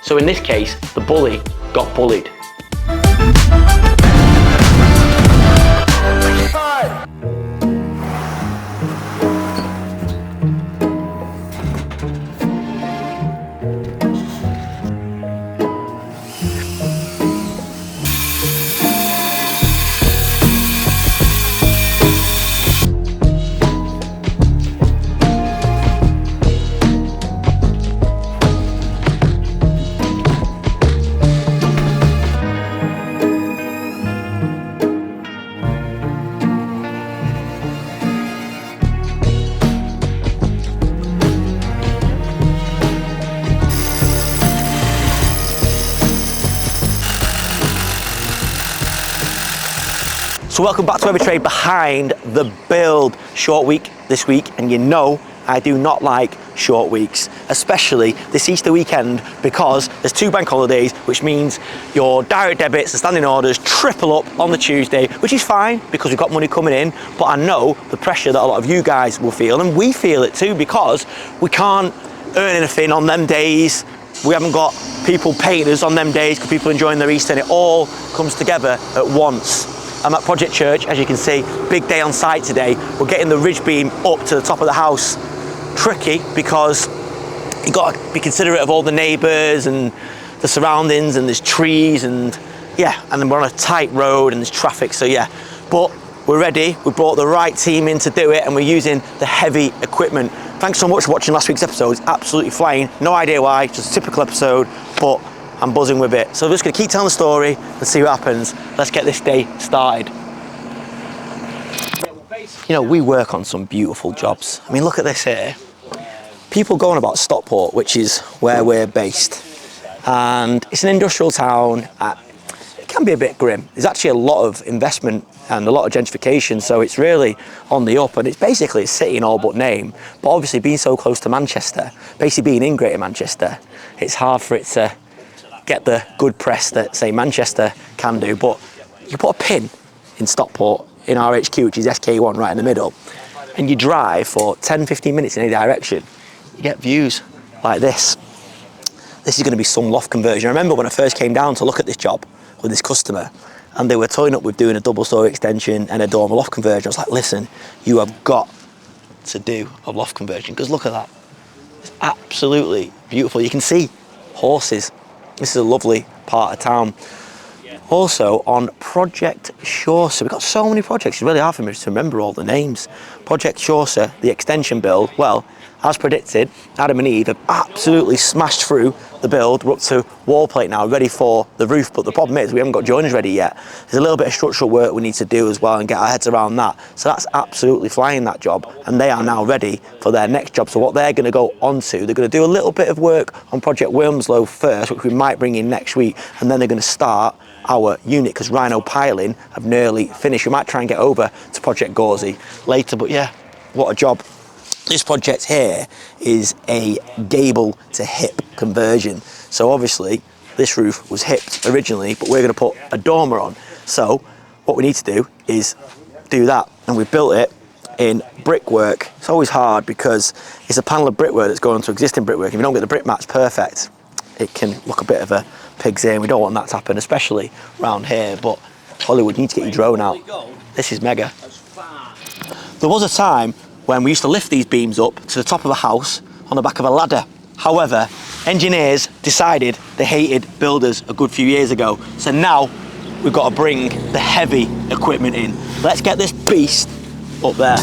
So in this case, the bully got bullied. So welcome back to Every Trade Behind the Build. Short week this week, and you know I do not like short weeks, especially this Easter weekend, because there's 2 bank holidays, which means your direct debits and standing orders triple up on the Tuesday, which is fine because we've got money coming in, but I know the pressure that a lot of you guys will feel, and we feel it too, because we can't earn anything on them days. We haven't got people paying us on them days because people are enjoying their Easter, and it all comes together at once. I'm at Project Church, as you can see, big day on site today. We're getting the ridge beam up to the top of the house. Tricky because you've got to be considerate of all the neighbours and the surroundings, and there's trees, and yeah, and then we're on a tight road and there's traffic, so yeah. But we're ready, we brought the right team in to do it, and we're using the heavy equipment. Thanks so much for watching last week's episode, it's absolutely flying. No idea why, just a typical episode, but I'm buzzing with it. So we're just gonna keep telling the story and see what happens. Let's get this day started. You know, we work on some beautiful jobs. I mean, look at this here. People going about Stockport, which is where we're based. And it's an industrial town. It can be a bit grim. There's actually a lot of investment and a lot of gentrification, so it's really on the up, and it's basically a city in all but name. But obviously being so close to Manchester, basically being in Greater Manchester, it's hard for it to get the good press that, say, Manchester can do. But you put a pin in Stockport, in our HQ, which is SK1 right in the middle, and you drive for 10-15 minutes in any direction, you get views like this. This is going to be some loft conversion. I remember when I first came down to look at this job with this customer, and they were toying up with doing a double-storey extension and a dormer loft conversion. I was like, listen, you have got to do a loft conversion, because look at that. It's absolutely beautiful. You can see horses. This is a lovely part of town. Also on Project 𝗕𝗨𝗓, we've got so many projects, it's really hard for me to remember all the names. Project 𝗕𝗨𝗓, the extension build, well, as predicted, Adam and Eve have absolutely smashed through the build. We're up to wall plate now, ready for the roof, but the problem is we haven't got joiners ready yet. There's a little bit of structural work we need to do as well and get our heads around that. So that's absolutely flying, that job, and they are now ready for their next job. So what they're going to go on to, they're going to do a little bit of work on Project Wilmslow first, which we might bring in next week, and then they're going to start our unit, because Rhino piling have nearly finished. We might try and get over to Project 𝗕𝗨𝗓 later, but yeah, what a job. This project here is a gable to hip conversion. So obviously this roof was hipped originally, but we're going to put a dormer on. So what we need to do is do that, and we've built it in brickwork. It's always hard because it's a panel of brickwork that's going to existing brickwork. If you don't get the brick match perfect, it can look a bit of a pig's ear, and we don't want that to happen, especially around here. But Hollywood, you need to get your drone out. This is mega. There was a time when we used to lift these beams up to the top of a house on the back of a ladder. However, engineers decided they hated builders a good few years ago. So now we've got to bring the heavy equipment in. Let's get this beast up there.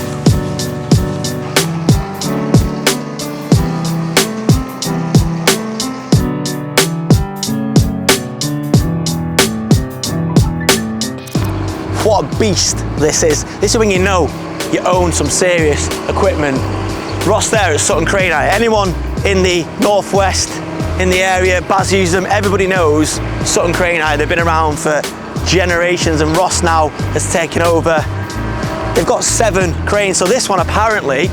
What a beast this is. This is when you know you own some serious equipment. Ross there at Sutton Craneite. Anyone in the northwest, in the area, Baz uses them, everybody knows Sutton Craneite. They've been around for generations, and Ross now has taken over. They've got 7 cranes, so this one apparently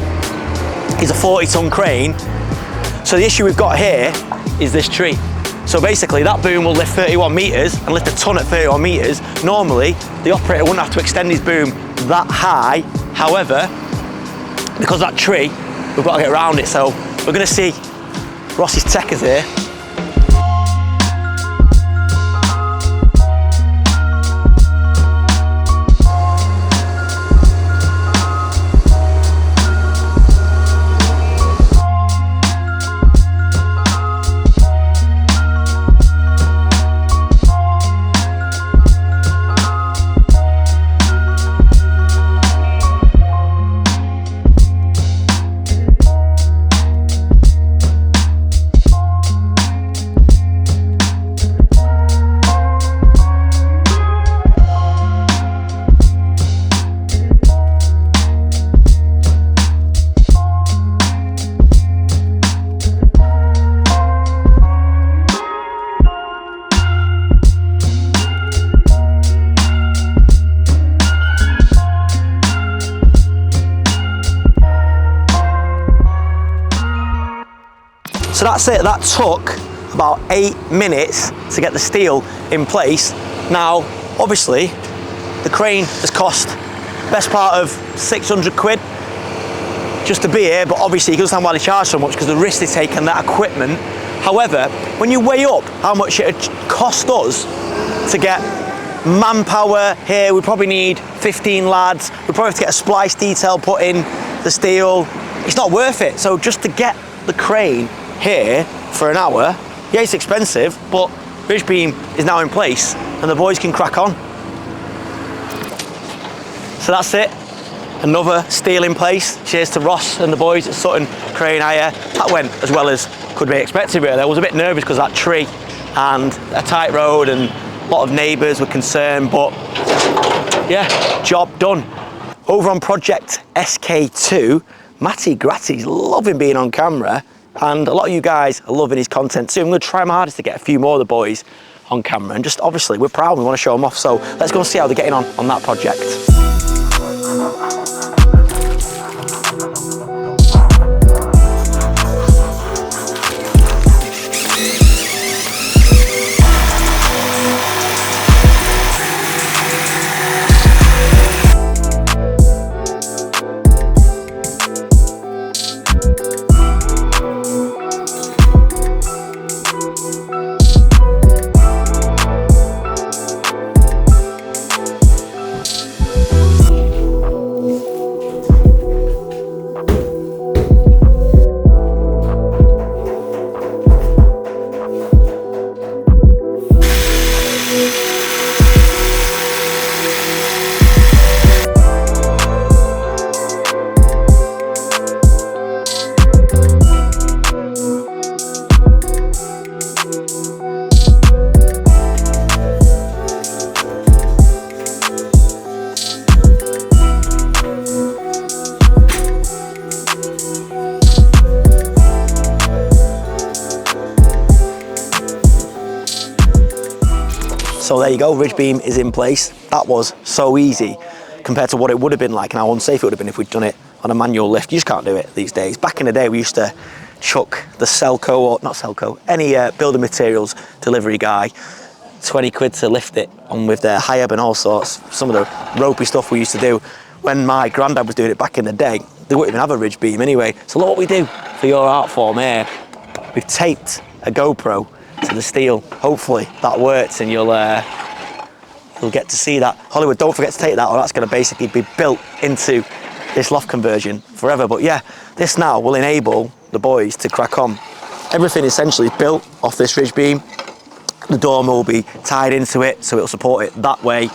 is a 40-ton crane. So the issue we've got here is this tree. So basically that boom will lift 31 metres and lift a ton at 31 metres. Normally the operator wouldn't have to extend his boom that high. However, because of that tree, we've got to get around it. So we're going to see Ross's techers here. So that's it, that took about 8 minutes to get the steel in place. Now, obviously, the crane has cost best part of 600 quid just to be here, but obviously you can understand why they charge so much, because the risk they take on that equipment. However, when you weigh up how much it cost us to get manpower here, we probably need 15 lads, we probably have to get a splice detail put in the steel, it's not worth it. So just to get the crane here for an hour, yeah, it's expensive, but ridge beam is now in place and the boys can crack on. So that's it, another steel in place. Cheers to Ross and the boys at Sutton Crane Hire. That went as well as could be expected really. I was a bit nervous because of that tree and a tight road and a lot of neighbours were concerned, but yeah, job done. Over on project SK2, Matty Gratty's loving being on camera, and a lot of you guys are loving his content too. I'm going to try my hardest to get a few more of the boys on camera, and just obviously we're proud, we want to show them off, so let's go and see how they're getting on that project. So there you go, ridge beam is in place. That was so easy compared to what it would have been like and how unsafe it would have been if we'd done it on a manual lift. You just can't do it these days. Back in the day, we used to chuck the Selco, or not Selco, any building materials delivery guy, 20 quid to lift it on with their high ebb and all sorts. Some of the ropey stuff we used to do. When my granddad was doing it back in the day, they wouldn't even have a ridge beam anyway. So look what we do for your art form here. We've taped a GoPro to the steel. Hopefully that works and you'll get to see that. Hollywood, don't forget to take that, or that's going to basically be built into this loft conversion forever. But yeah, this now will enable the boys to crack on. Everything essentially is built off this ridge beam. The dormer will be tied into it, so it'll support it that way.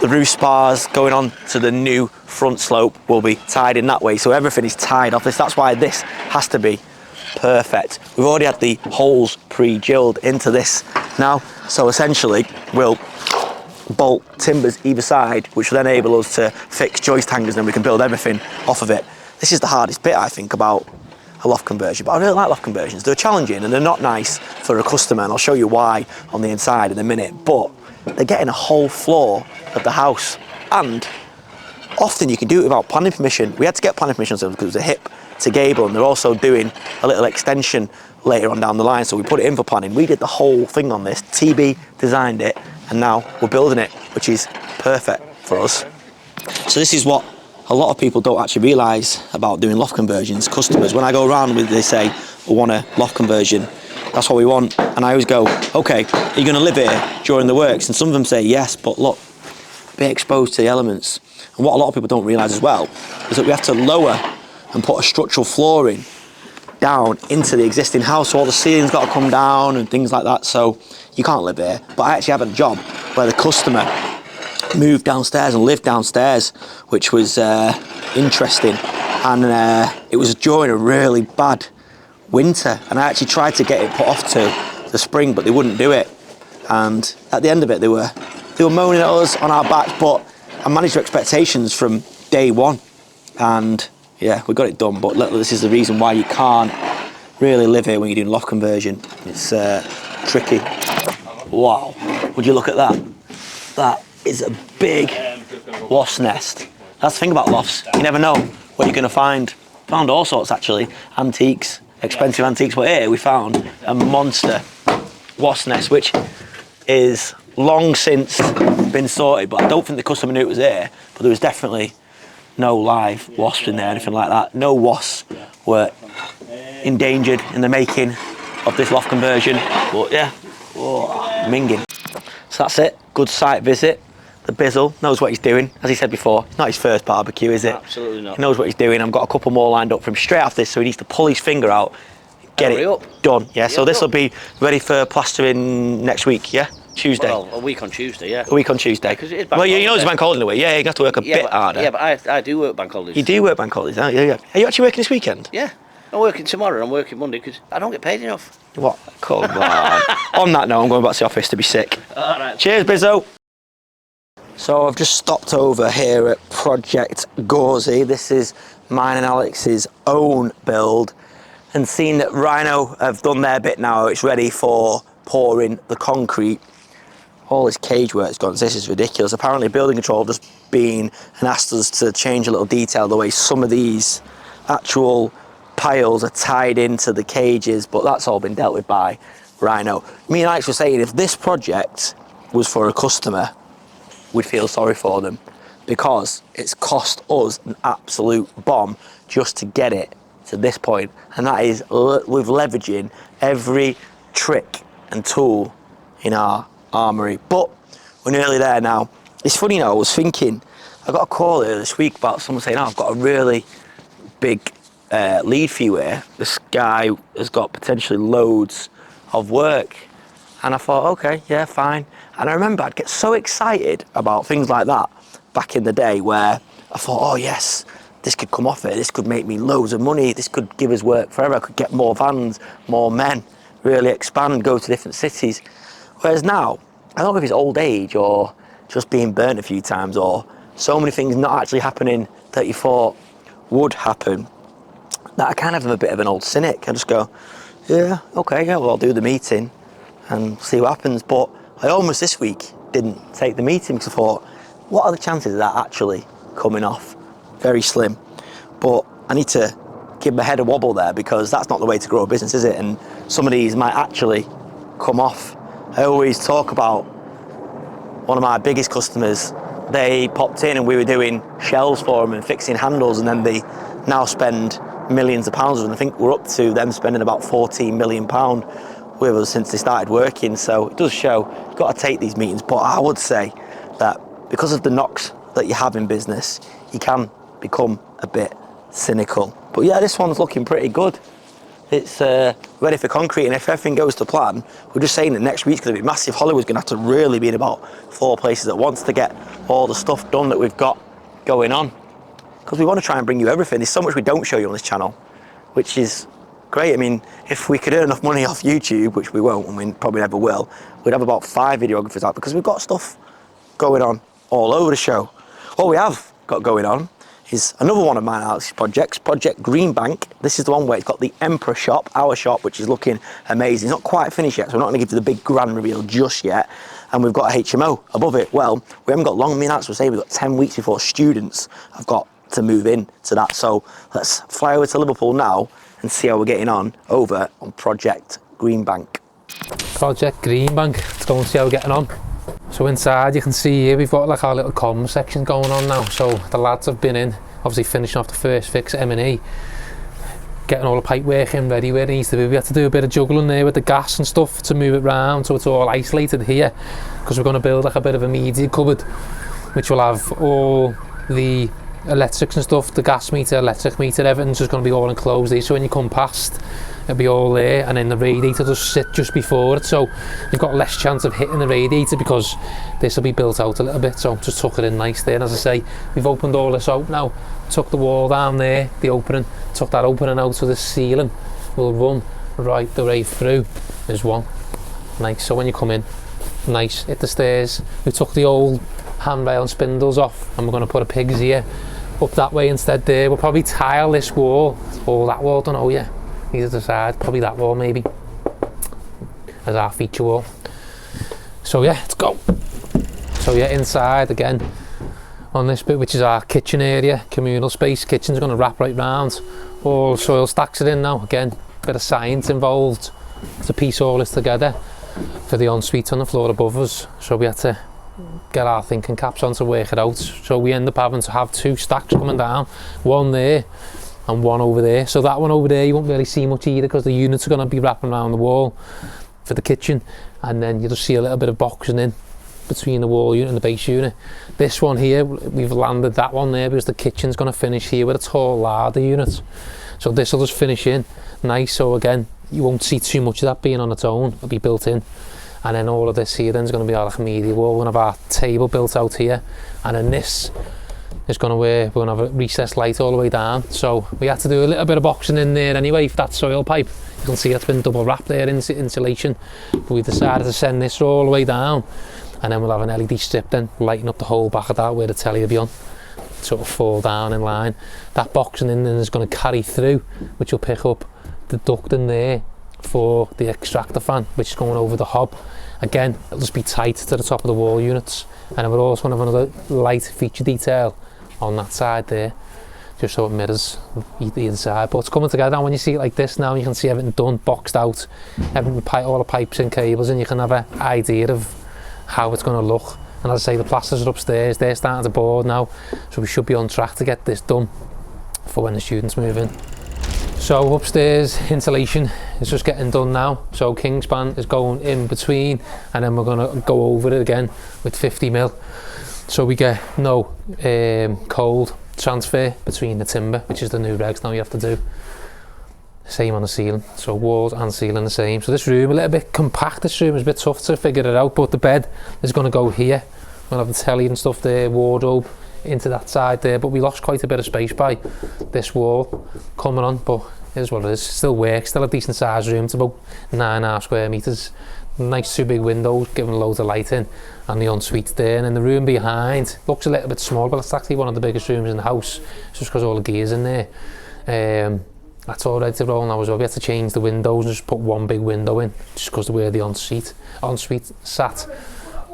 The roof spars going on to the new front slope will be tied in that way, so everything is tied off this. That's why this has to be perfect. We've already had the holes pre-drilled into this now, so essentially we'll bolt timbers either side, which will then enable us to fix joist hangers, and then we can build everything off of it. This is the hardest bit, I think, about a loft conversion, but I really like loft conversions. They're challenging and they're not nice for a customer, and I'll show you why on the inside in a minute, but they're getting a whole floor of the house, and often you can do it without planning permission. We had to get planning permission because it was a hip to gable, and they're also doing a little extension later on down the line, so we put it in for planning. We did the whole thing on this. TB designed it, and now we're building it, which is perfect for us. So this is what a lot of people don't actually realise about doing loft conversions. Customers, when I go around with, they say, we want a loft conversion, that's what we want, and I always go, okay, are you going to live here during the works? And some of them say yes, but look, be exposed to the elements. And what a lot of people don't realise as well is that we have to lower and put a structural flooring down into the existing house, so all the ceiling's got to come down and things like that, so you can't live here. But I actually have a job where the customer moved downstairs and lived downstairs, which was interesting, and it was during a really bad winter, and I actually tried to get it put off to the spring, but they wouldn't do it, and at the end of it they were moaning at us on our backs, but I managed their expectations from day one, and yeah, we got it done. But look, this is the reason why you can't really live here when you're doing loft conversion. It's tricky. Wow, would you look at that? That is a big wasp nest. That's the thing about lofts, you never know what you're going to find. Found all sorts actually, antiques, expensive antiques, but here we found a monster wasp nest, which is long since been sorted, but I don't think the customer knew it was there, but there was definitely no live wasps in there, anything like that. No wasps were endangered in the making of this loft conversion, but yeah, minging. So that's it, good site visit. The Bizzle knows what he's doing. As he said before, it's not his first barbecue, is it? Absolutely not. He knows what he's doing. I've got a couple more lined up for him straight after this, so he needs to pull his finger out, get it done. Yeah, so this will be ready for plastering next week, yeah? Tuesday. Well, a week on Tuesday, yeah. A week on Tuesday. Yeah, well, you know it's bank holiday in a way. Yeah, you have to work a bit harder. Yeah, but I do work bank holidays. You do work bank holidays, don't you? Yeah. Are you actually working this weekend? Yeah. I'm working tomorrow and I'm working Monday because I don't get paid enough. What? Come on. On that note, I'm going back to the office to be sick. All right. Cheers, Bizzo. So I've just stopped over here at Project 𝗕𝗨𝗟𝗓. This is mine and Alex's own build, and seen that Rhino have done their bit now. It's ready for pouring the concrete. All this cage work's gone. This is ridiculous. Apparently building control just been and asked us to change a little detail the way some of these actual piles are tied into the cages, but that's all been dealt with by Rhino. Me and Alex were saying if this project was for a customer, we'd feel sorry for them, because it's cost us an absolute bomb just to get it to this point, and that is with leveraging every trick and tool in our armory. But we're nearly there now. It's funny, you know, I was thinking, I got a call earlier this week about someone saying, oh, I've got a really big lead for you here. This guy has got potentially loads of work. And I thought, okay, yeah, fine. And I remember I'd get so excited about things like that back in the day, where I thought, oh yes, this could come off it, this could make me loads of money, this could give us work forever, I could get more vans, more men, really expand, go to different cities. Whereas now, I don't know if it's old age or just being burnt a few times, or so many things not actually happening that you thought would happen, that I kind of am a bit of an old cynic. I just go, yeah, okay, yeah, well, I'll do the meeting and see what happens. But I almost this week didn't take the meeting because I thought, what are the chances of that actually coming off? Very slim. But I need to give my head a wobble there, because that's not the way to grow a business, is it? And some of these might actually come off. I always talk about one of my biggest customers. They popped in and we were doing shelves for them and fixing handles, and then they now spend millions of pounds, and I think we're up to them spending about £14 million with us since they started working. So it does show you've got to take these meetings. But I would say that because of the knocks that you have in business, you can become a bit cynical. But yeah, this one's looking pretty good. It's ready for concrete, and if everything goes to plan, we're just saying that next week's going to be massive. Hollywood's going to have to really be in about 4 places at once to get all the stuff done that we've got going on, because we want to try and bring you everything. There's so much we don't show you on this channel, which is great. I mean, if we could earn enough money off YouTube, which we won't, and we probably never will, we'd have about 5 videographers out, because we've got stuff going on all over the show. What we have got going on is another one of mine and Alex's projects, Project Greenbank. This is the one where it's got the Emperor shop, our shop, which is looking amazing. It's not quite finished yet, so we're not going to give you the big grand reveal just yet. And we've got a HMO above it. Well, we haven't got long. Me and Alex were saying we've got 10 weeks before students have got to move in to that. So let's fly over to Liverpool now and see how we're getting on over on Project Greenbank. Project Greenbank, let's go and see how we're getting on. So inside you can see here we've got like our little comm section going on now. So the lads have been in, obviously finishing off the first fix at M&E, getting all the pipe work in ready where it needs to be. We had to do a bit of juggling there with the gas and stuff to move it round so it's all isolated here, because we're going to build like a bit of a media cupboard which will have all the electrics and stuff, the gas meter, electric meter, everything's just going to be all enclosed here, so when you come past it'll be all there, and then the radiator just sit just before it, so you've got less chance of hitting the radiator because this will be built out a little bit. So just tuck it in nice there, and as I say, we've opened all this out now, took the wall down there, the opening, took that opening out, so the ceiling will run right the way through. There's one, nice, so when you come in, nice, hit the stairs. We took the old handrail and spindles off, and we're going to put a pig's ear up that way instead there. We'll probably tile this wall, or that wall, don't know yet, either side, probably that wall maybe, as our feature wall. So yeah, let's go. So yeah, inside again, on this bit, which is our kitchen area, communal space, kitchen's going to wrap right round, all soil stacks it in now, again, bit of science involved to piece all this together for the ensuite on the floor above us. So we had to get our thinking caps on to work it out. So we end up having to have 2 stacks coming down, one there and one over there. So that one over there you won't really see much either because the units are going to be wrapping around the wall for the kitchen, and then you'll just see a little bit of boxing in between the wall unit and the base unit. This one here, we've landed that one there because the kitchen's going to finish here with a tall larder unit. So this will just finish in nice. So again, you won't see too much of that being on its own, it'll be built in. And then all of this here then is going to be our like media wall. We're going to have our table built out here, and then this is going to we're going to have a recessed light all the way down. So we had to do a little bit of boxing in there anyway for that soil pipe. You can see it's been double wrapped there in insulation, but we decided to send this all the way down, and then we'll have an LED strip then lighting up the whole back of that where the telly will be on, sort of fall down in line. That boxing in then is going to carry through, which will pick up the duct in there for the extractor fan, which is going over the hob. Again, it'll just be tight to the top of the wall units, and then we're also going to have another light feature detail on that side there, just so it mirrors the inside. But it's coming together, and when you see it like this now, you can see everything done, boxed out, everything, all the pipes and cables, and you can have an idea of how it's going to look. And as I say, the plasters are upstairs, they're starting to board now, so we should be on track to get this done for when the students move in. So upstairs insulation is just getting done now, so Kingspan is going in between, and then we're going to go over it again with 50mm, so we get no cold transfer between the timber, which is the new regs now you have to do. Same on the ceiling, so walls and ceiling the same. So this room a little bit compact, this room is a bit tough to figure it out, but the bed is going to go here. We'll have the telly and stuff there, wardrobe into that side there, but we lost quite a bit of space by this wall coming on, but it is what it is. Still works, still a decent sized room. It's about 9.5 square metres. Nice 2 big windows giving loads of light in, and the ensuite there. And then the room behind looks a little bit small, but it's actually one of the biggest rooms in the house. It's just because all the gear's in there. That's all ready to roll now as well. We had to change the windows and just put 1 big window in, just because of where the ensuite sat.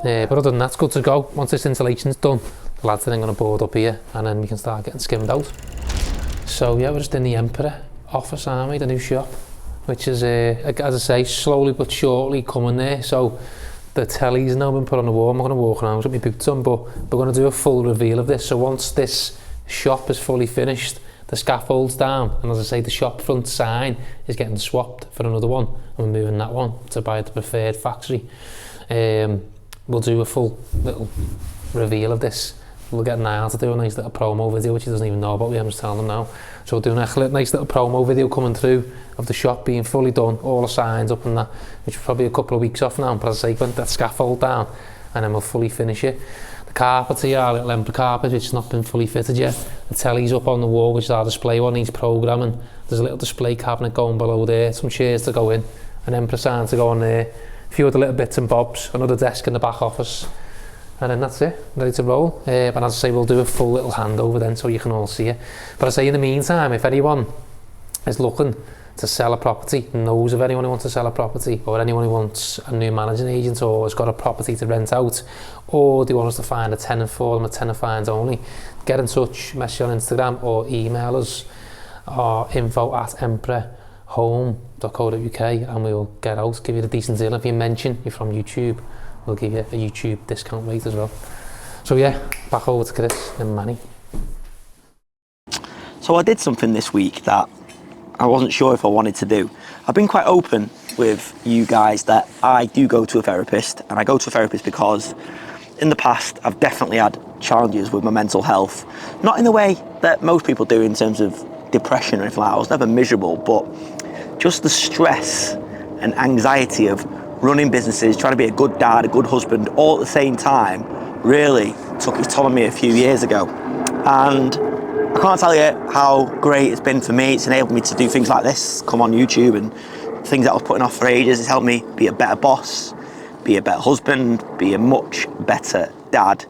But other than that, it's good to go. Once this insulation's done, the lads are then going to board up here, and then we can start getting skimmed out. So yeah, we're just in the Emperor office, aren't we? The new shop, which is, as I say, slowly but surely coming there. So the telly's now been put on the wall. I'm not going to walk around with my boots on, but we're going to do a full reveal of this. So once this shop is fully finished, the scaffold's down, and as I say, the shop front sign is getting swapped for another one, and we're moving that one to buy the preferred factory. We'll do a full little reveal of this. We'll get Niall to do a nice little promo video, which he doesn't even know about. I'm just telling him now. So we're doing a nice little promo video coming through of the shop being fully done, all the signs up and that, which is probably a couple of weeks off now. But as I say, put that scaffold down, and then we'll fully finish it. The carpet here, our little Emperor carpet, which has not been fully fitted yet. The telly's up on the wall, which is our display one, needs programming. There's a little display cabinet going below there, some chairs to go in, an Emperor sign to go on there, a few other little bits and bobs, another desk in the back office, and then that's it, ready to roll. But as I say, we'll do a full little handover then so you can all see it. But I say in the meantime, if anyone is looking to sell a property, knows of anyone who wants to sell a property, or anyone who wants a new managing agent, or has got a property to rent out, or they want us to find a tenant for them, a tenant finds only, get in touch, message on Instagram or email us, or info@emperorhome.co.uk, and we'll get out, give you the decent deal. If you mention you're from YouTube, we'll give you a YouTube discount rate as well. So yeah, back over to Chris and Manny. So I did something this week that I wasn't sure if I wanted to do. I've been quite open with you guys that I do go to a therapist, and I go to a therapist because in the past I've definitely had challenges with my mental health. Not in the way that most people do in terms of depression or anything like that. I was never miserable, but just the stress and anxiety of running businesses, trying to be a good dad, a good husband, all at the same time, really took its toll on me a few years ago. And I can't tell you how great it's been for me. It's enabled me to do things like this, come on YouTube, and things that I was putting off for ages. It's helped me be a better boss, be a better husband, be a much better dad.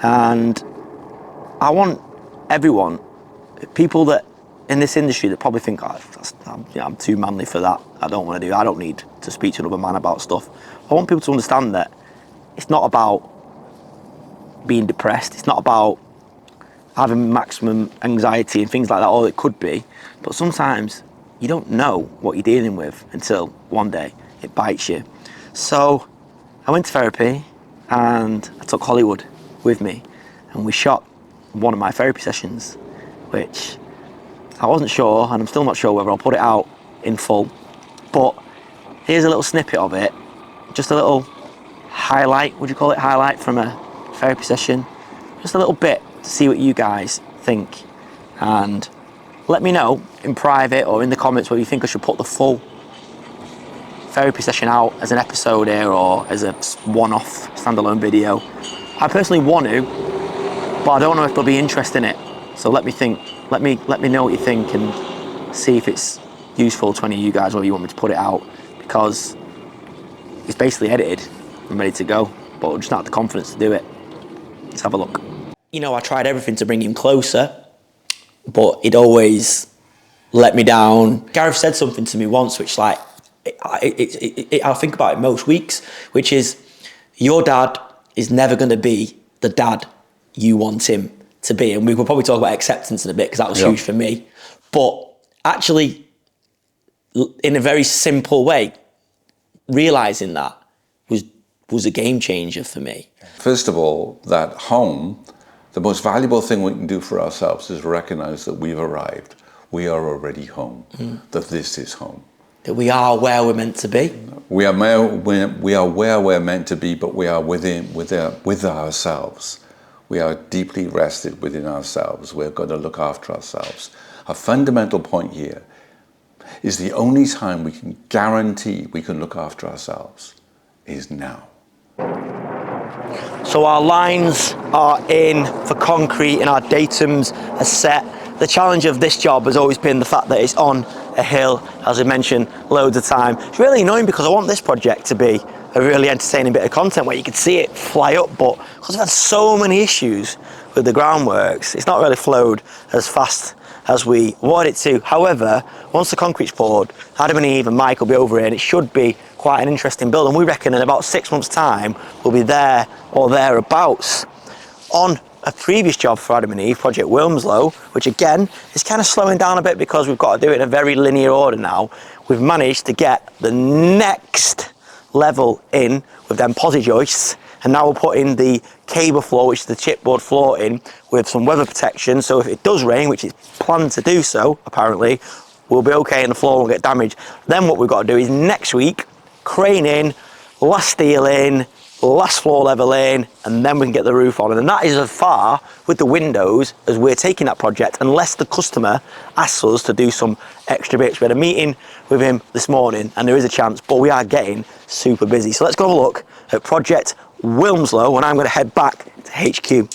And I want everyone, people that in this industry that probably think, I'm too manly for that, I don't need to speak to another man about stuff. I want people to understand that it's not about being depressed, it's not about having maximum anxiety and things like that, or it could be, but sometimes you don't know what you're dealing with until one day it bites you. So I went to therapy and I took Hollywood with me, and we shot one of my therapy sessions, which I wasn't sure, and I'm still not sure whether I'll put it out in full, but here's a little snippet of it, just a little highlight, would you call it highlight, from a therapy session, just a little bit to see what you guys think, and let me know in private or in the comments whether you think I should put the full therapy session out as an episode here or as a one-off standalone video. I personally want to, but I don't know if there'll be interest in it. So let me think, let me know what you think and see if it's useful to any of you guys, whether you want me to put it out, because it's basically edited and ready to go, but I just not have the confidence to do it. Let's have a look. You know, I tried everything to bring him closer, but he'd always let me down. Gareth said something to me once, which like, I'll think about it most weeks, which is, your dad is never going to be the dad you want him to be. And we will probably talk about acceptance in a bit, because that was huge for me. But actually, in a very simple way, realising that was a game changer for me. First of all, that home, the most valuable thing we can do for ourselves is recognise that we've arrived. We are already home, that this is home. That we are where we're meant to be. We are where we're meant to be, but we are with ourselves. We are deeply rested within ourselves. We're going to look after ourselves. A fundamental point here is the only time we can guarantee we can look after ourselves is now. So our lines are in for concrete and our datums are set. The challenge of this job has always been the fact that it's on a hill, as I mentioned loads of time. It's really annoying because I want this project to be a really entertaining bit of content where you can see it fly up, but because I've had so many issues with the groundworks, it's not really flowed as fast as we wanted it to. However, once the concrete's poured, Adam and Eve and Mike will be over here and it should be quite an interesting build, and we reckon in about 6 months' time we'll be there or thereabouts. On a previous job for Adam and Eve, Project 𝗕𝗨𝗟𝗃, which again is kind of slowing down a bit because we've got to do it in a very linear order now, we've managed to get the next level in with them posi joists, and now we're putting the cable floor, which is the chipboard floor, in with some weather protection, so if it does rain, which is planned to do so apparently, we'll be okay and the floor won't get damaged. Then what we've got to do is next week, crane in, last steel in, last floor level in, and then we can get the roof on. And that is as far with the windows as we're taking that project, unless the customer asks us to do some extra bits. We had a meeting with him this morning and there is a chance, but we are getting super busy. So let's go have a look at Project 𝗕𝗨𝗟𝗃, and I'm going to head back to HQ.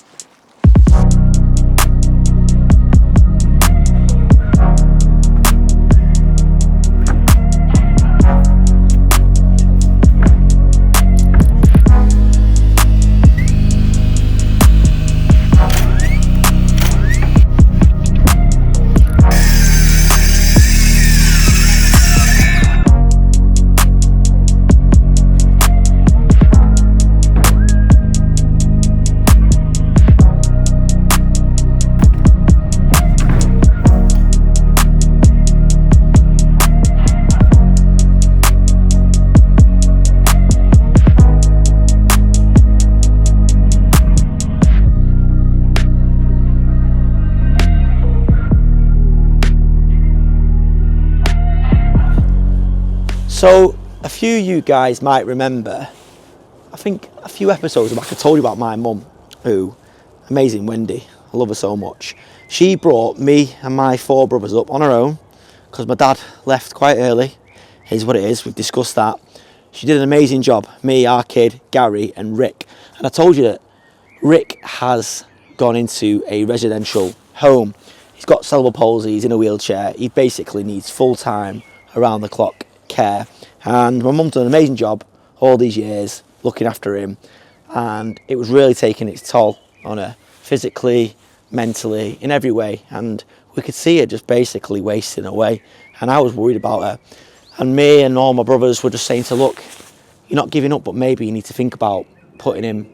So a few of you guys might remember, I think a few episodes back I told you about my mum, who, amazing Wendy, I love her so much. She brought me and my 4 brothers up on her own because my dad left quite early. Here's what it is, we've discussed that. She did an amazing job, me, our kid, Gary and Rick. And I told you that Rick has gone into a residential home. He's got cerebral palsy, he's in a wheelchair. He basically needs full-time, around-the-clock care, and my mum's done an amazing job all these years looking after him, and it was really taking its toll on her physically, mentally, in every way, and we could see her just basically wasting away, and I was worried about her. And me and all my brothers were just saying to her, look, you're not giving up, but maybe you need to think about putting him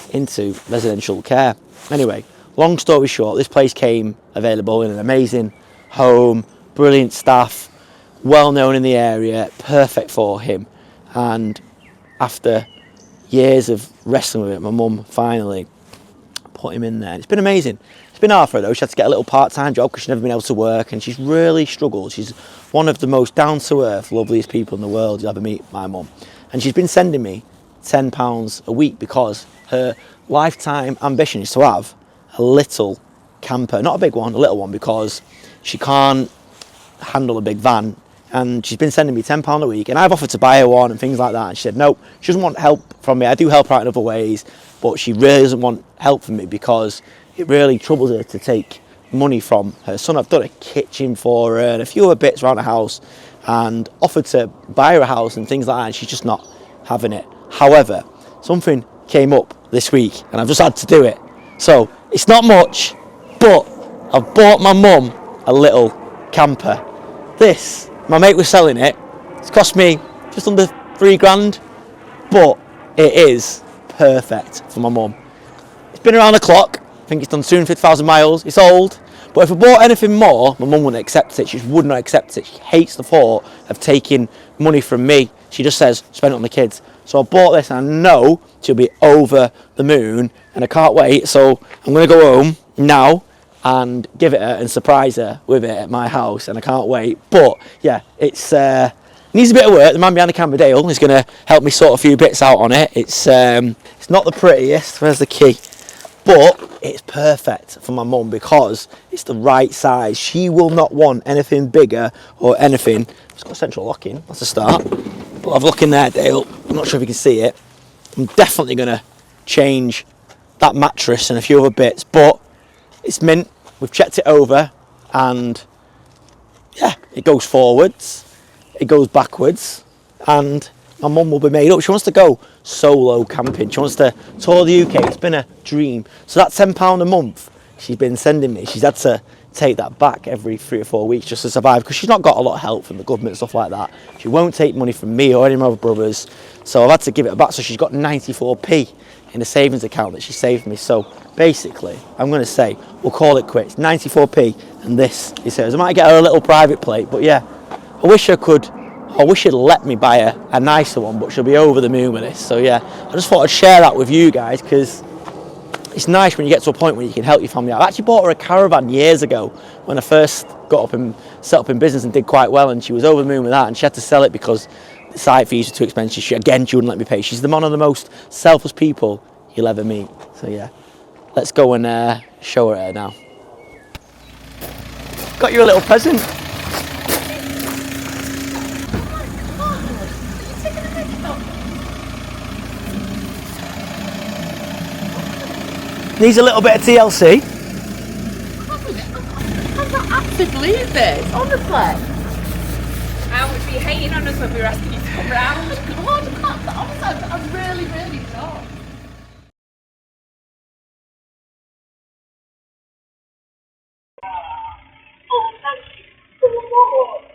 into residential care. Anyway, long story short, this place came available in an amazing home, brilliant staff, well known in the area, perfect for him. And after years of wrestling with it, my mum finally put him in there. It's been amazing. It's been hard for her though. She had to get a little part-time job because she's never been able to work, and she's really struggled. She's one of the most down-to-earth, loveliest people in the world you'll ever meet, my mum. And she's been sending me £10 a week because her lifetime ambition is to have a little camper, not a big one, a little one, because she can't handle a big van. And she's been sending me £10 a week, and I've offered to buy her one and things like that, and she said no, she doesn't want help from me. I do help her out in other ways, but she really doesn't want help from me because it really troubles her to take money from her son. I've done a kitchen for her and a few other bits around the house and offered to buy her a house and things like that, and she's just not having it. However, something came up this week and I've just had to do it. So it's not much, but I've bought my mum a little camper. This, my mate was selling it. It's cost me just under £3 but it is perfect for my mum. It's been around the clock. I think it's done 250,000 miles. It's old, but if I bought anything more, my mum wouldn't accept it. She just would not accept it. She hates the thought of taking money from me. She just says, spend it on the kids. So I bought this and I know she'll be over the moon and I can't wait. So I'm going to go home now and give it her and surprise her with it at my house, and I can't wait. But yeah, it's needs a bit of work. The man behind the camera, Dale, is going to help me sort a few bits out on it. It's not the prettiest. Where's the key? But it's perfect for my mum because it's the right size. She will not want anything bigger or anything. It's got central locking, that's a start. But I've looked in there, Dale. I'm not sure if you can see it. I'm definitely going to change that mattress and a few other bits, but it's mint. We've checked it over, and yeah, it goes forwards, it goes backwards, and my mum will be made up. She wants to go solo camping. She wants to tour the UK. It's been a dream. So that £10 a month she's been sending me, she's had to take that back every 3 or 4 weeks just to survive, because she's not got a lot of help from the government and stuff like that. She won't take money from me or any of my other brothers. So I've had to give it back. So she's got 94p in a savings account that she saved me. So basically, I'm going to say we'll call it quits. 94p, and this is hers. I might get her a little private plate, but yeah, I wish she'd let me buy a nicer one, but she'll be over the moon with this. So yeah, I just thought I'd share that with you guys, because it's nice when you get to a point where you can help your family out. I actually bought her a caravan years ago when I first got up and set up in business and did quite well, and she was over the moon with that, and she had to sell it because the site fees were too expensive. She wouldn't let me pay. She's one of the most selfless people you'll ever meet. So yeah, let's go and show her now. Got you a little present. Needs a little bit of TLC. I can't actually believe this, honestly. I would be hating on us when we were asking you to come round. God, honestly, I'm really, really shocked. Oh, thank you so much.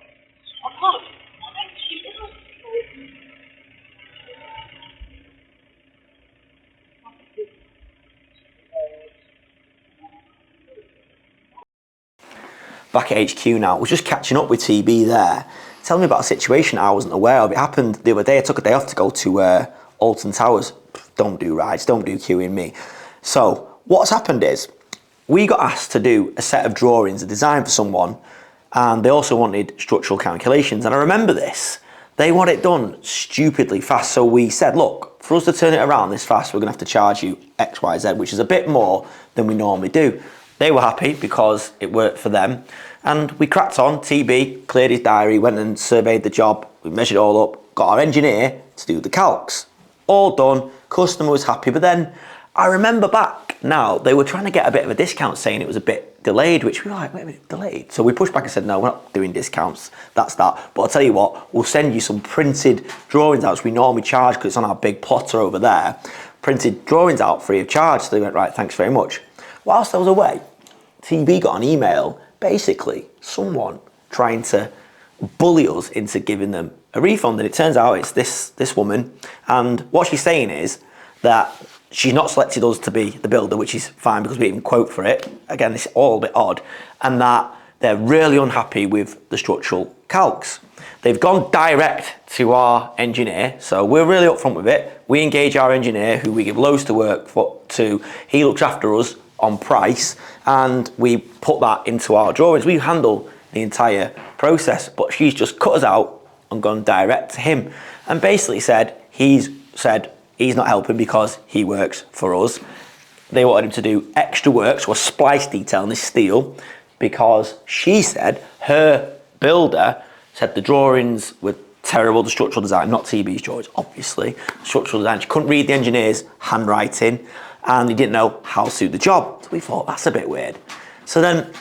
I can't. Thank you. Back at HQ now, I was just catching up with TB there, telling me about a situation I wasn't aware of. It happened the other day. I took a day off to go to Alton Towers. Don't do rides, don't do queuing me. So what's happened is we got asked to do a set of drawings, a design for someone, and they also wanted structural calculations. And I remember this. They want it done stupidly fast. So we said, look, for us to turn it around this fast, we're gonna have to charge you X, Y, Z, which is a bit more than we normally do. They were happy because it worked for them. And we cracked on. TB cleared his diary, went and surveyed the job. We measured it all up, got our engineer to do the calcs. All done, customer was happy. But then I remember back now, they were trying to get a bit of a discount, saying it was a bit delayed, which we were like, wait a minute, delayed? So we pushed back and said, no, we're not doing discounts, that's that. But I'll tell you what, we'll send you some printed drawings out, which we normally charge because it's on our big plotter over there. Printed drawings out free of charge. So they went, right, thanks very much. Whilst I was away, TB got an email, basically someone trying to bully us into giving them a refund, and it turns out it's this woman, and what she's saying is that she's not selected us to be the builder, which is fine because we didn't quote for it. Again, it's all a bit odd, and that they're really unhappy with the structural calcs. They've gone direct to our engineer, so we're really upfront with it. We engage our engineer, who we give loads to work to. He looks after us on price, and we put that into our drawings. We handle the entire process, but she's just cut us out and gone direct to him, and basically said he's not helping because he works for us. They wanted him to do extra work, so a splice detail in this steel, because she said her builder said the drawings were terrible, the structural design, not TB's drawings, obviously. Structural design, she couldn't read the engineer's handwriting, and he didn't know how to do the job. So we thought, that's a bit weird. So then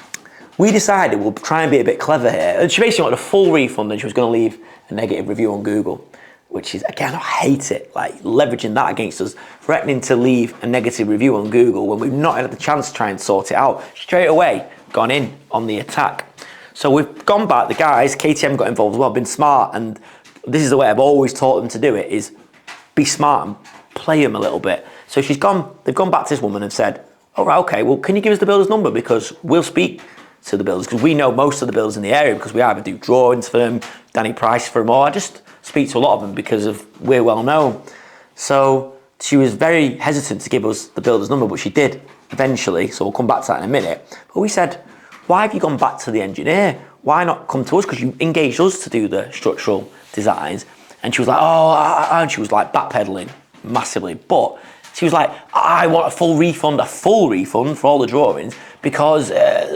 we decided we'll try and be a bit clever here. And she basically wanted a full refund, and she was going to leave a negative review on Google, which is, again, I hate it, like leveraging that against us, threatening to leave a negative review on Google when we've not had the chance to try and sort it out. Straight away, gone in on the attack. So we've gone back, the guys, KTM got involved as well, been smart, and this is the way I've always taught them to do it, is be smart and play them a little bit. So they've gone back to this woman and said, all right, okay, well, can you give us the builder's number? Because we'll speak to the builders, because we know most of the builders in the area, because we either do drawings for them, Danny Price for them, or I just speak to a lot of them because we're well known. So she was very hesitant to give us the builder's number, but she did eventually, so we'll come back to that in a minute. But we said, why have you gone back to the engineer? Why not come to us? Because you engaged us to do the structural designs. And she was like, and she was like backpedaling massively. But she was like, I want a full refund for all the drawings, because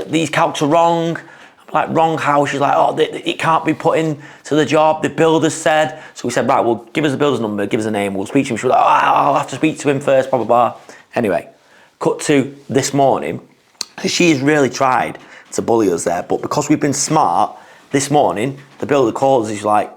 these calcs are wrong. I'm like, wrong how? She's like, it can't be put into the job, the builder said. So we said, right, well, give us the builder's number, give us a name, we'll speak to him. She was like, I'll have to speak to him first, blah, blah, blah. Anyway, cut to this morning. She's really tried to bully us there, but because we've been smart, this morning, the builder calls, he's like,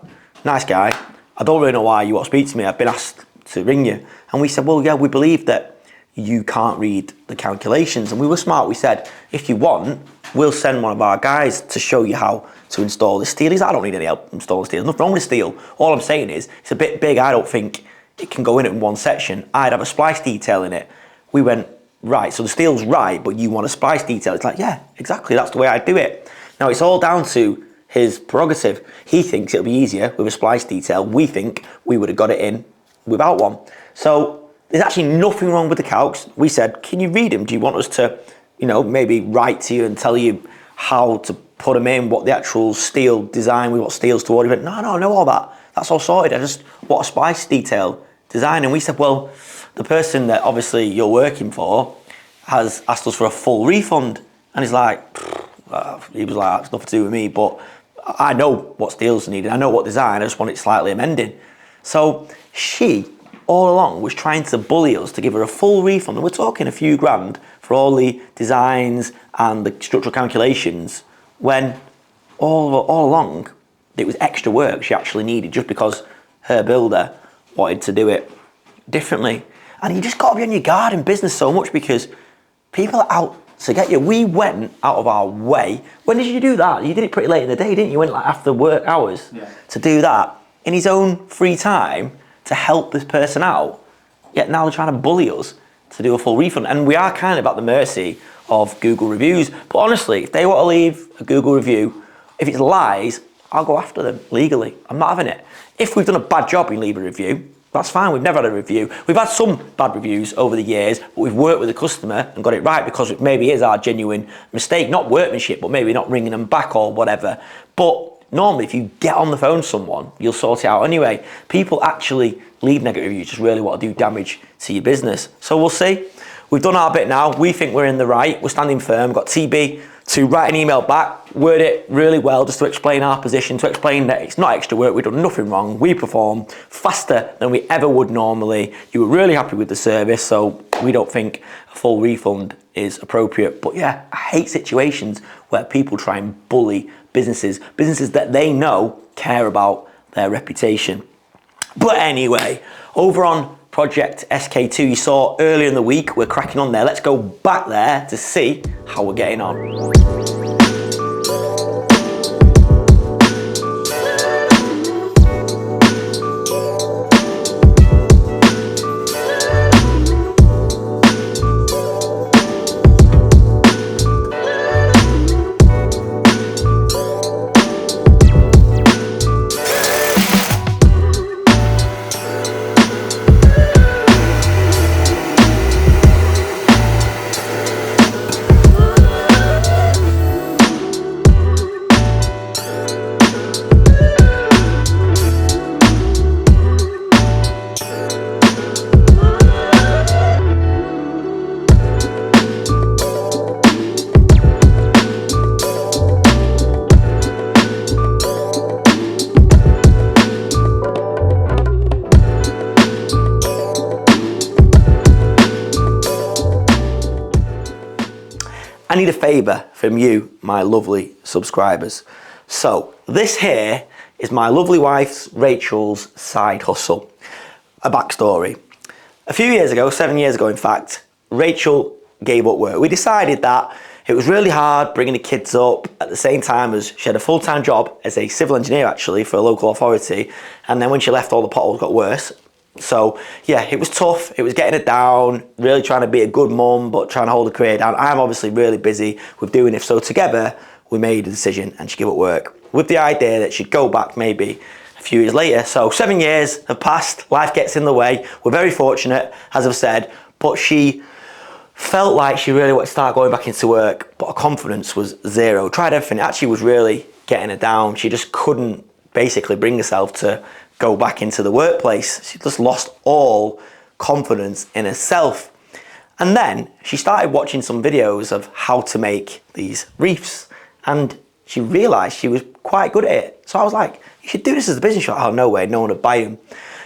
nice guy, I don't really know why you want to speak to me, I've been asked to ring you. And we said, well, yeah, we believe that you can't read the calculations. And we were smart, we said, if you want, we'll send one of our guys to show you how to install this steel. He's like, I don't need any help installing steel, there's nothing wrong with the steel. All I'm saying is, it's a bit big, I don't think it can go in one section. I'd have a splice detail in it. We went, right, so the steel's right, but you want a splice detail. It's like, yeah, exactly, that's the way I do it. Now, it's all down to his prerogative. He thinks it'll be easier with a splice detail. We think we would have got it in without one. So there's actually nothing wrong with the calcs. We said, can you read them? Do you want us to, maybe write to you and tell you how to put them in, what the actual steel design, with what steels to order? He went, no, I know all that. That's all sorted. I just want a splice detail design. And we said, well, the person that obviously you're working for has asked us for a full refund. And he's like, he was like, it's nothing to do with me, but I know what steel's needed. I know what design, I just want it slightly amended. So she, all along, was trying to bully us to give her a full refund. And we're talking a few grand for all the designs and the structural calculations, when all along it was extra work she actually needed just because her builder wanted to do it differently. And you just got to be on your guard in business so much, because people are out to get you. We went out of our way. When did you do that? You did it pretty late in the day, didn't you? You went like after work hours to do that in his own free time to help this person out. Yet now they're trying to bully us to do a full refund. And we are kind of at the mercy of Google reviews. But honestly, if they want to leave a Google review, if it's lies, I'll go after them legally. I'm not having it. If we've done a bad job and leave a review, that's fine. We've never had a review. We've had some bad reviews over the years, but we've worked with the customer and got it right, because it maybe is our genuine mistake, not workmanship, but maybe not ringing them back or whatever. But normally, if you get on the phone to someone, you'll sort it out anyway. People actually leave negative reviews, just really want to do damage to your business. So we'll see. We've done our bit now. We think we're in the right. We're standing firm. We've got TB to write an email back, word it really well, just to explain our position, to explain that it's not extra work, we've done nothing wrong, we perform faster than we ever would normally. You were really happy with the service, so we don't think a full refund is appropriate. But yeah, I hate situations where people try and bully businesses that they know care about their reputation. But anyway, over on Project SK2, you saw earlier in the week, we're cracking on there. Let's go back there to see how we're getting on. I need a favour from you, my lovely subscribers. So this here is my lovely wife's, Rachel's, side hustle. A backstory. A few years ago, 7 years ago in fact, Rachel gave up work. We decided that it was really hard bringing the kids up at the same time as she had a full-time job as a civil engineer actually for a local authority, and then when she left all the potholes got worse. So yeah, it was tough, it was getting her down, really trying to be a good mum but trying to hold her career down. I'm obviously really busy with doing it, so together we made a decision and she gave up work with the idea that she'd go back maybe a few years later. So 7 years have passed, life gets in the way, we're very fortunate as I've said, but she felt like she really wanted to start going back into work, but her confidence was zero. Tried everything, it actually was really getting her down. She just couldn't basically bring herself to go back into the workplace. She just lost all confidence in herself. And then she started watching some videos of how to make these wreaths, and she realised she was quite good at it. So I was like, you should do this as a business. Shot. Oh, no way, no one would buy them.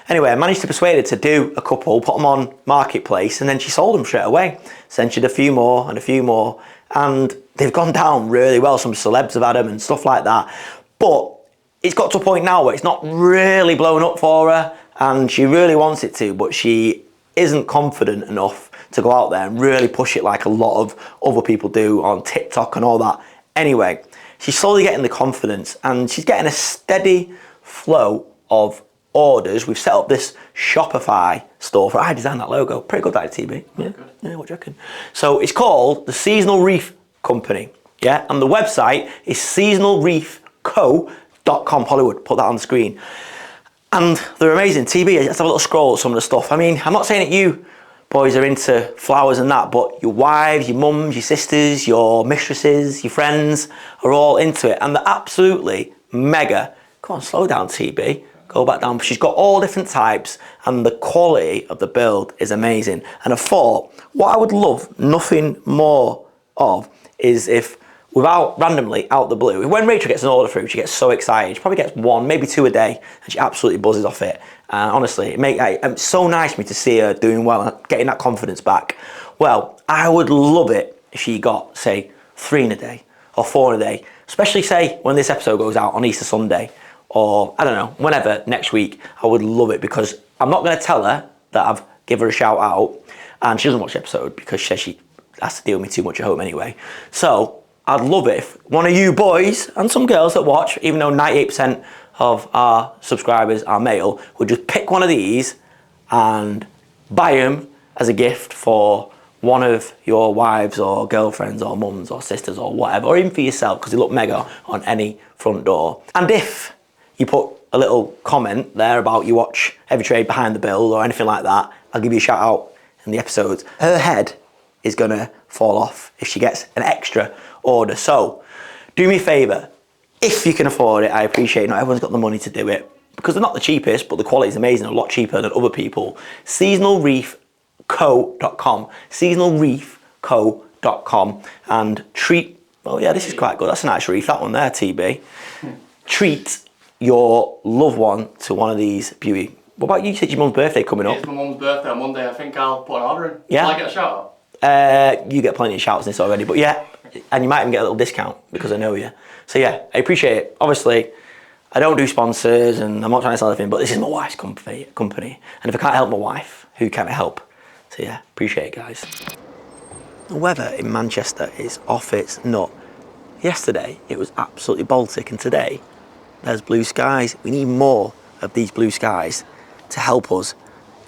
Anyway, I managed to persuade her to do a couple, put them on Marketplace, and then she sold them straight away. Sent a few more and a few more, and they've gone down really well. Some celebs have had them and stuff like that. But it's got to a point now where it's not really blown up for her, and she really wants it to, but she isn't confident enough to go out there and really push it like a lot of other people do on TikTok and all that. Anyway, she's slowly getting the confidence and she's getting a steady flow of orders. We've set up this Shopify store for, I designed that logo. Pretty good, that TB. Yeah, yeah, what do you reckon? So it's called the Seasonal Wreath Company. Yeah, and the website is seasonalwreathco.com. Hollywood, put that on the screen. And they're amazing. TB, let's have a little scroll at some of the stuff. I mean, I'm not saying that you boys are into flowers and that, but your wives, your mums, your sisters, your mistresses, your friends are all into it. And they're absolutely mega. Come on, slow down, TB. Go back down. She's got all different types and the quality of the build is amazing. And I thought, what I would love nothing more of is if, without randomly out the blue, when Rachel gets an order through, she gets so excited. She probably gets one, maybe two a day, and she absolutely buzzes off it. Honestly, it's so nice for me to see her doing well and getting that confidence back. Well, I would love it if she got, say, 3 in a day or 4 in a day, especially say when this episode goes out on Easter Sunday, or I don't know, whenever next week. I would love it because I'm not going to tell her that I've given her a shout out, and she doesn't watch the episode because she says she has to deal with me too much at home anyway. So I'd love it if one of you boys and some girls that watch, even though 98% of our subscribers are male, would just pick one of these and buy them as a gift for one of your wives or girlfriends or mums or sisters or whatever, or even for yourself, because they look mega on any front door. And if you put a little comment there about you watch Heavy Trade Behind the Build or anything like that, I'll give you a shout out in the episodes. Her head is gonna fall off if she gets an extra order. So do me a favor, if you can afford it, I appreciate it. Not everyone's got the money to do it because they're not the cheapest, but the quality is amazing, a lot cheaper than other people. Seasonalwreathco.com, seasonalwreathco.com, and treat, oh yeah, this is quite good. That's a nice wreath, that one there, TB. Treat your loved one to one of these beauty. What about you? You said your mum's birthday coming up. It's my mum's birthday on Monday. I think I'll put an order in. Yeah. Will I get a shout out? You get plenty of shouts in this already, but yeah, and you might even get a little discount because I know you. So yeah, I appreciate it. Obviously, I don't do sponsors and I'm not trying to sell anything, but this is my wife's company. And if I can't help my wife, who can I help? So yeah, appreciate it, guys. The weather in Manchester is off its nut. Yesterday, it was absolutely Baltic, and today, there's blue skies. We need more of these blue skies to help us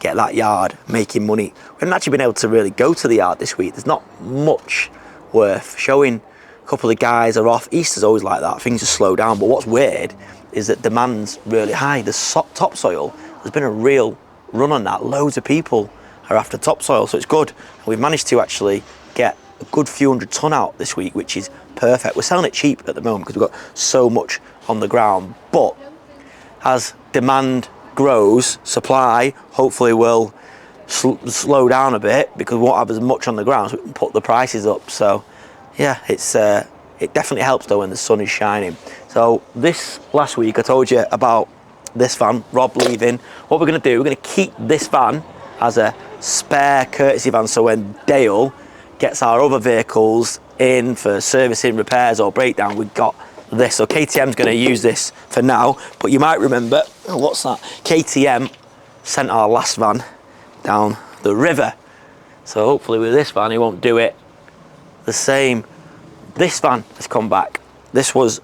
get that yard making money. We haven't actually been able to really go to the yard this week. There's not much worth showing. A couple of the guys are off. Easter's always like that, things just slow down. But what's weird is that demand's really high. The topsoil, there's been a real run on that. Loads of people are after topsoil, so it's good. And we've managed to actually get a good few 100 ton out this week, which is perfect. We're selling it cheap at the moment because we've got so much on the ground. But as demand grows, supply hopefully will slow down a bit because we won't have as much on the ground, so we can put the prices up. So yeah, it definitely helps though when the sun is shining. So this last week I told you about this van, Rob leaving. What we're going to do, we're going to keep this van as a spare courtesy van, so when Dale gets our other vehicles in for servicing, repairs or breakdown, we've got this. So KTM's going to use this for now, but you might remember, oh, what's that? KTM sent our last van down the river. So hopefully with this van, he won't do it the same. This van has come back. This was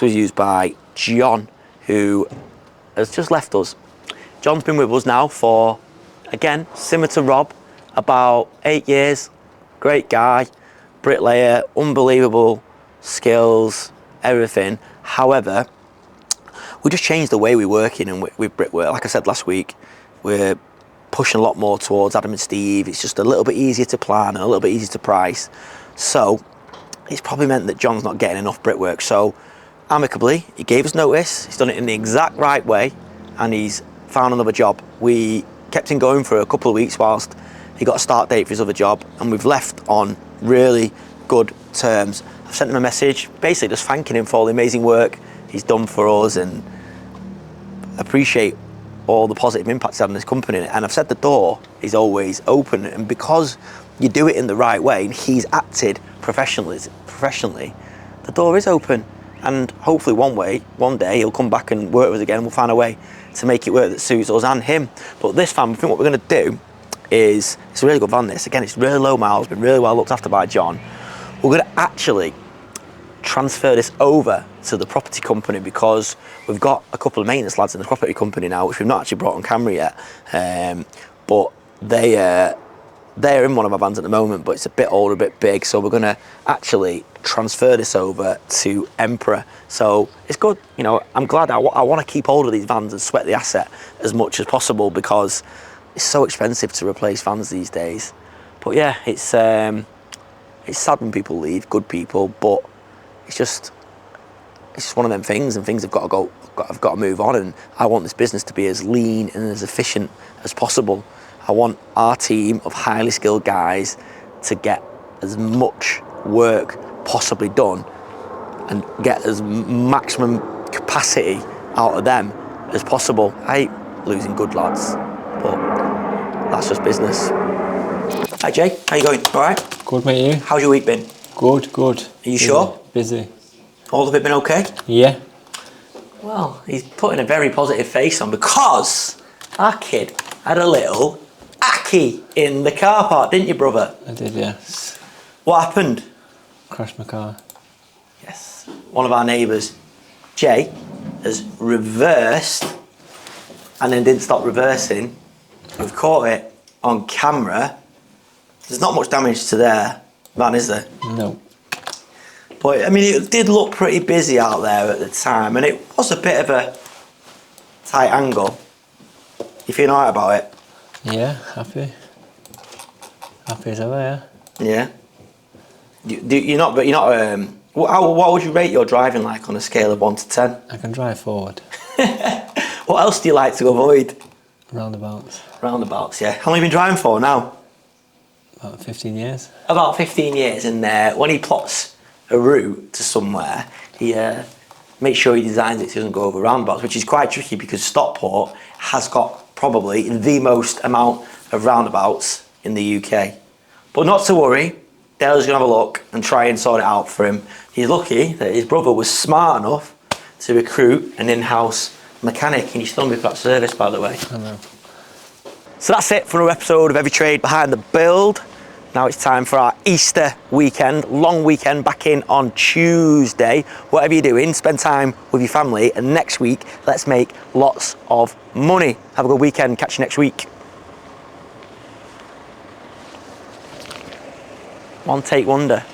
used by John, who has just left us. John's been with us now for, again, similar to Rob, about 8 years. Great guy, bricklayer, unbelievable skills, everything. However, we just changed the way we work in with brickwork. Like I said last week, we're pushing a lot more towards Adam and Steve. It's just a little bit easier to plan and a little bit easier to price. So it's probably meant that John's not getting enough brickwork. So amicably, he gave us notice. He's done it in the exact right way, and he's found another job. We kept him going for a couple of weeks whilst he got a start date for his other job, and we've left on really good terms. I've sent him a message, basically just thanking him for all the amazing work he's done for us and appreciate all the positive impacts he's had on this company. And I've said the door is always open, and because you do it in the right way and he's acted professionally, the door is open. And hopefully one day he'll come back and work with us again, and we'll find a way to make it work that suits us and him. But this van, I think what we're going to do is, it's a really good van this. Again, it's really low miles, been really well looked after by John. We're going to actually transfer this over to the property company, because we've got a couple of maintenance lads in the property company now, which we've not actually brought on camera yet. But they're in one of our vans at the moment, but it's a bit older, a bit big. So we're going to actually transfer this over to Emperor. So it's good, you know, I'm glad. I want to keep hold of these vans and sweat the asset as much as possible, because it's so expensive to replace vans these days. But yeah, it's sad when people leave, good people, but it's just one of them things, and things have got to go. I've got to move on, and I want this business to be as lean and as efficient as possible. I want our team of highly skilled guys to get as much work possibly done and get as maximum capacity out of them as possible. I hate losing good lads, but that's just business. Hi Jay, how you going? All right? Good, mate, you? How's your week been? Good, good. Are you sure? Busy. All of it been okay? Yeah. Well, he's putting a very positive face on, because our kid had a little Aki in the car park, didn't you, brother? I did, yes. What happened? Crashed my car. Yes. One of our neighbours, Jay, has reversed and then didn't stop reversing. We've caught it on camera. There's not much damage to their van, is there? No. But I mean, it did look pretty busy out there at the time, and it was a bit of a tight angle. You feeling alright about it? Yeah, happy. Happy as ever, yeah. Yeah. You're not. What would you rate your driving like on a scale of 1 to 10? I can drive forward. What else do you like to avoid? Roundabouts. Roundabouts, yeah. How long have you been driving for now? About 15 years. About 15 years, and when he plots a route to somewhere, he makes sure he designs it so he doesn't go over roundabouts, which is quite tricky, because Stockport has got probably the most amount of roundabouts in the UK. But not to worry, Dale's gonna have a look and try and sort it out for him. He's lucky that his brother was smart enough to recruit an in-house mechanic, and he's still with that service, by the way. I know. So that's it for another episode of Every Trade Behind the Build. Now it's time for our Easter weekend, long weekend, back in on Tuesday. Whatever you're doing, spend time with your family, and next week, let's make lots of money. Have a good weekend, catch you next week. One take wonder.